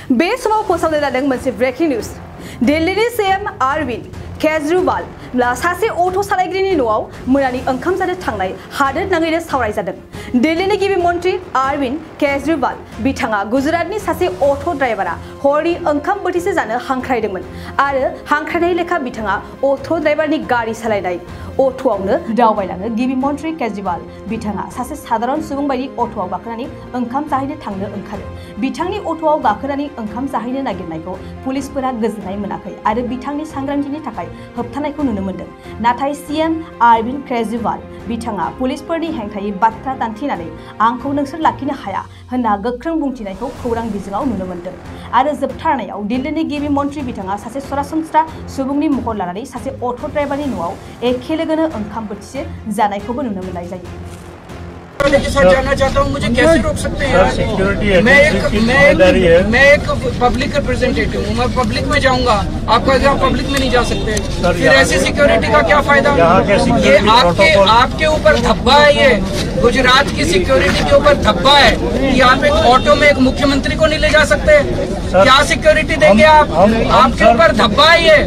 बे समाव फोसावनाय जादों मोनसे ब्रेकिं निउज। दिल्लीनि सीएम अरविंद केजरीवाल सासे अट' सालायगिरिनि न'आव मोनानि ओंखाम जानो थांनाय हादोर नाङैनो सावरायजादों। दिल्लीनि गिबि मन्त्रि अरविंद केजरीवाल बिथाङा गुजरातनि सासे अट' ड्राइभारा हरनि ओंखाम बोथिसे जानो हांख्रायदोंमोन आरो हांख्रायनाय लेखा बिथाङा अट' ड्राइभारनि गारि सालायनाय अट'आवनो दावबायलाङो। गिबि मन्त्रि केजरीवाल बिथाङा सासे साधारन सुबुं बायदि अट'आव गाखोनानै ओंखाम जाहैनो थांनो ओंखारो। बिथांनि अट'आव गाखोनानै ओंखाम जाहैनो नागिरनायखौ पुलिसफोरा गोजोननाय मोनाखै आरो बिथांनि सांग्रांथिनि थाखाय होबथानायखौ नुनो मोनदों। नाथाय सीएम अरविंद केजरीवाल बिथाङा पुलिसफोरनि हेंथायै बाथ्रा दान्थिनानै आंखौ नोंसोर लाखिनो हाया होनना गोख्रों बुंथिनायखौ खौरां बिजोङाव नुनो मोनदों। आरो जोबथारनायाव दिल्लीनि गिबि मन्त्रि बिथाङा सासे सरासनस्रा सुबुंनि महर लानानै सासे अट' ड्राइभारनि न'आव एखे लोगोनो ओंखाम बोथिसे जानायखौबो नुनो मोननाय जायो। के साथ जाना चाहता हूँ, मुझे कैसे रोक सकते हैं? मैं एक पब्लिक रिप्रेजेंटेटिव हूँ, मैं पब्लिक में जाऊंगा, आप पब्लिक में नहीं जा सकते। फिर ऐसी सिक्योरिटी का क्या फायदा? ये आपके ऊपर धब्बा है, ये गुजरात की सिक्योरिटी के ऊपर धब्बा है कि आप एक ऑटो में एक मुख्यमंत्री को नहीं ले जा सकते। क्या सिक्योरिटी देंगे आप? आपके ऊपर धब्बा है ये।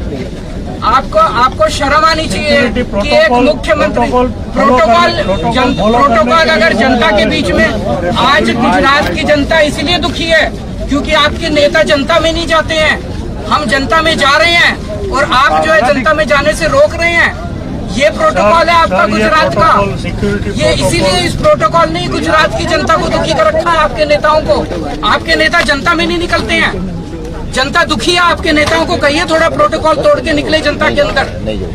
आपको शर्म आनी चाहिए कि एक मुख्यमंत्री प्रोटोकॉल अगर जनता के बीच में, आज गुजरात की जनता इसीलिए दुखी है क्योंकि आपके नेता जनता में नहीं जाते हैं। हम जनता में जा रहे हैं और आप जो है जनता में जाने से रोक रहे हैं। ये प्रोटोकॉल है आपका गुजरात का। ये इसीलिए इस प्रोटोकॉल ने गुजरात की जनता को दुखी कर रखा है, आपके नेताओं को। आपके नेता जनता में नहीं निकलते हैं। जनता दुखी है आपके नेताओं को, कहिए थोड़ा प्रोटोकॉल तोड़ के निकले जनता के अंदर।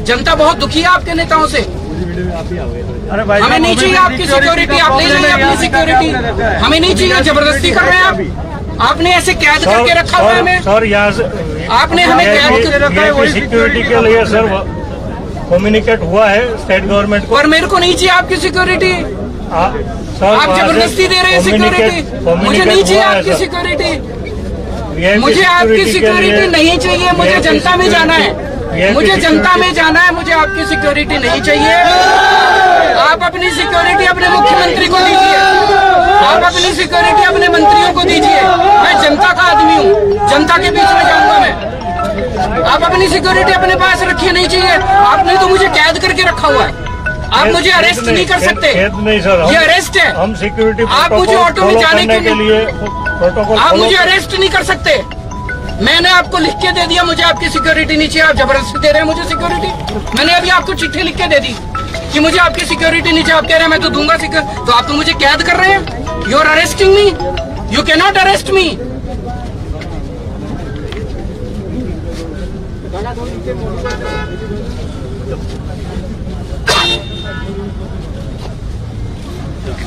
जनता बहुत दुखी है आपके नेताओं से। हमें नहीं चाहिए आपकी सिक्योरिटी, आप ले जाइए अपनी सिक्योरिटी। हमें नहीं चाहिए, जबरदस्ती कर रहे हैं आप। आपने ऐसे कैद करके रखा हुआ है हमें। आपने हमें कैद करके रखा है सिक्योरिटी के लिए सर कम्युनिकेट हुआ है स्टेट गवर्नमेंट को। और मेरे को नहीं चाहिए आपकी सिक्योरिटी। आप जबरदस्ती दे रहे हैं सिक्योरिटी। मुझे नहीं चाहिए आपकी सिक्योरिटी। मुझे आपकी सिक्योरिटी नहीं चाहिए। मुझे जनता में जाना है, मुझे जनता में जाना है। मुझे आपकी सिक्योरिटी नहीं चाहिए। आप अपनी सिक्योरिटी अपने मुख्यमंत्री को दीजिए, आप अपनी सिक्योरिटी अपने मंत्रियों को दीजिए। मैं जनता का आदमी हूँ, जनता के बीच में जाऊंगा मैं। आप अपनी सिक्योरिटी अपने पास रखिए, नहीं चाहिए। आपने तो मुझे कैद करके रखा हुआ है। आप मुझे अरेस्ट नहीं कर सकते। ये अरेस्ट है। हम सिक्योरिटी आप मुझे ऑटो में जाने के लिए प्रोटोकॉल आप मुझे अरेस्ट नहीं कर सकते। मैंने आपको लिख के दे दिया, मुझे आपकी सिक्योरिटी नहीं चाहिए। आप जबरदस्ती दे रहे हैं मुझे सिक्योरिटी। मैंने अभी आपको चिट्ठी लिख के दे दी कि मुझे आपकी सिक्योरिटी नहीं चाहिए। आप कह रहे हैं मैं तो दूंगा सिक्योरिटी, तो आप तो मुझे कैद कर रहे हैं। You are arresting me, you can not arrest me.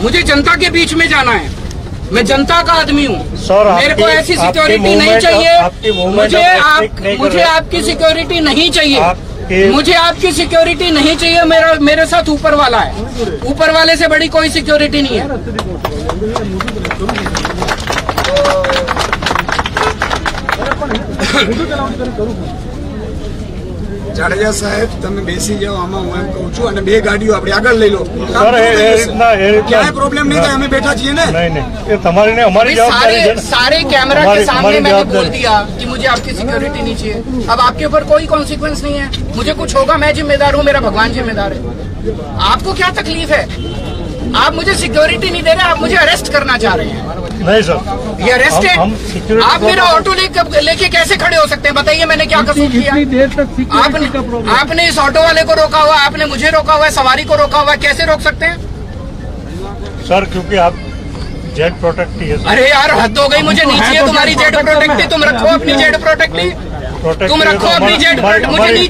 मुझे जनता के बीच में जाना है, मैं जनता का आदमी हूँ। मेरे को ऐसी सिक्योरिटी नहीं चाहिए। मुझे आपकी सिक्योरिटी नहीं चाहिए। मुझे आपकी सिक्योरिटी नहीं चाहिए। मेरे साथ ऊपर वाला है, ऊपर वाले से बड़ी कोई सिक्योरिटी नहीं है। જાડેજા સાહેબ તમે બેસી જાઓ, આમાં હું એમ કહું છું, અને બે ગાડીઓ આપણે આગળ લઈ લો। ક્યાંય પ્રોબ્લેમ નહીં થાય, અમે બેઠા છીએ ને। नहीं ये तुम्हारी नहीं हमारी जवाबदारी है। सारे कैमरा के सामने मैंने बोल दिया कि मुझे आपकी सिक्योरिटी नहीं चाहिए। अब आपके ऊपर कोई कॉन्सिक्वेंस नहीं है। मुझे कुछ होगा मैं जिम्मेदार हूँ, मेरा भगवान जिम्मेदार है। आपको क्या तकलीफ है? आप मुझे सिक्योरिटी नहीं दे रहे, आप मुझे अरेस्ट करना चाह रहे हैं। नहीं सर, ये अरेस्ट है। आप मेरा ऑटो लेके कैसे खड़े हो सकते हैं? बताइए मैंने क्या कसूर किया? आपने इस ऑटो वाले को रोका हुआ, आपने मुझे रोका हुआ है, सवारी को रोका हुआ है, कैसे रोक सकते हैं सर? क्योंकि आप जेड प्रोटेक्टी है। अरे यार हद हो गई, मुझे नहीं चाहिए तुम्हारी जेड प्रोटेक्टी। तुम रखो अपनी जेड प्रोटेक्टी, तुम रखो अपनी जेड। मुझे नहीं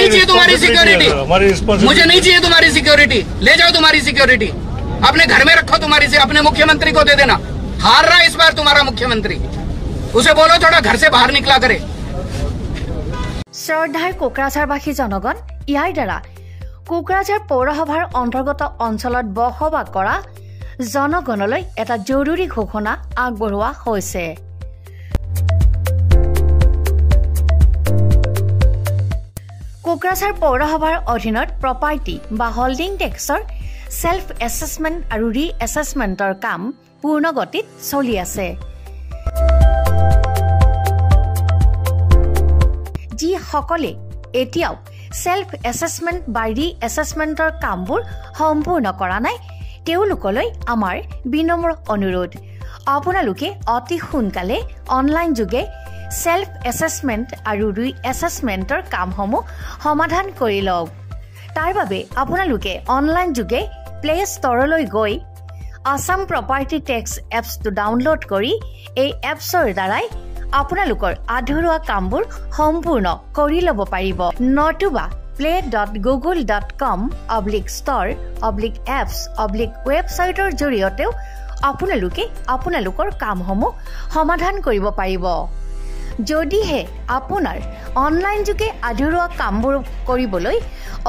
चाहिए तुम्हारी सिक्योरिटी। मुझे नहीं चाहिए तुम्हारी सिक्योरिटी। ले जाओ तुम्हारी सिक्योरिटी, अपने घर में रखो तुम्हारी से। अपने मुख्यमंत्री को दे देना। हार रहा इस बार तुम्हारा मुख्यमंत्री, उसे बोलो थोड़ा घर से बाहर निकला करे। শ্ৰদ্ধাৰ কোকৰাঝাৰবাসী জনগণ, ইয়াৰ দ্বাৰা কোকৰাঝাৰ পৌৰসভাৰ অন্তৰ্গত অঞ্চলত বসবাস কৰা জনগণলৈ এটা জৰুৰী ঘোষণা আগবঢ়োৱা হৈছে। কোকৰাঝাৰ পৌৰসভাৰ অধীনত প্ৰপাৰ্টি বা হোল্ডিং টেক্সৰ সেল্ফ এছেছমেণ্ট আৰু ৰি এছেছমেণ্টৰ কাম পূৰ্ণ গতিত চলি আছে। সকলে এতিয়াও সেলফ এসেসমেন্ট বা ৰি এসেসমেন্টৰ কামবোৰ সম্পূৰ্ণ কৰা নাই তেওঁলোকলৈ আমাৰ বিনম্ৰ অনুৰোধ আপোনালোকে অতি সোনকালে অনলাইন যোগে সেলফ এসেসমেন্ট আৰু ৰি এসেসমেন্টৰ কামসমূহ সমাধান কৰি লওক তাৰ বাবে আপোনালোকে অনলাইন যোগে প্লে ষ্টৰলৈ গৈ আসাম প্ৰপাৰ্টি টেক্স এপছটো ডাউনলোড কৰি এই এপছৰ দ্বাৰাই আপোনালোকৰ আধৰুৱা কামবোৰ সম্পূৰ্ণ কৰি ল'ব পাৰিব নতুবা play.google.com/store/apps/websiteৰ জৰিয়তেও আপোনালোকে আপোনালোকৰ কামসমূহ সমাধান কৰিব পাৰিব যদিহে আপোনাৰ অনলাইন যোগে আধৰুৱা কামবোৰ কৰিবলৈ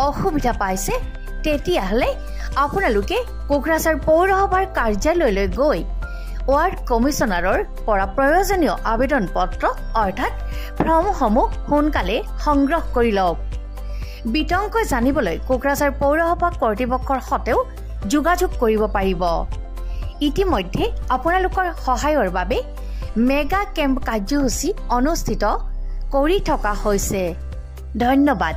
অসুবিধা পাইছে তেতিয়াহলে আপোনালোকে কোকৰাঝাৰ পৌৰসভাৰ কাৰ্যালয়লৈ গৈ ওয়ার্ড কমিশনাৰৰ পৰা প্ৰয়োজনীয় আবেদন পত্ৰ অৰ্থাৎ ফৰ্মসমূহ সোনকালে সংগ্ৰহ কৰি লওক বিতংকৈ জানিবলৈ কোকৰাঝাৰ পৌৰসভা কৰ্তৃপক্ষৰ সতেও যোগাযোগ কৰিব পাৰিব ইতিমধ্যে আপোনালোকৰ সহায়ৰ বাবে মেগা কেম্প কাৰ্যসূচী অনুষ্ঠিত কৰি থকা হৈছে ধন্যবাদ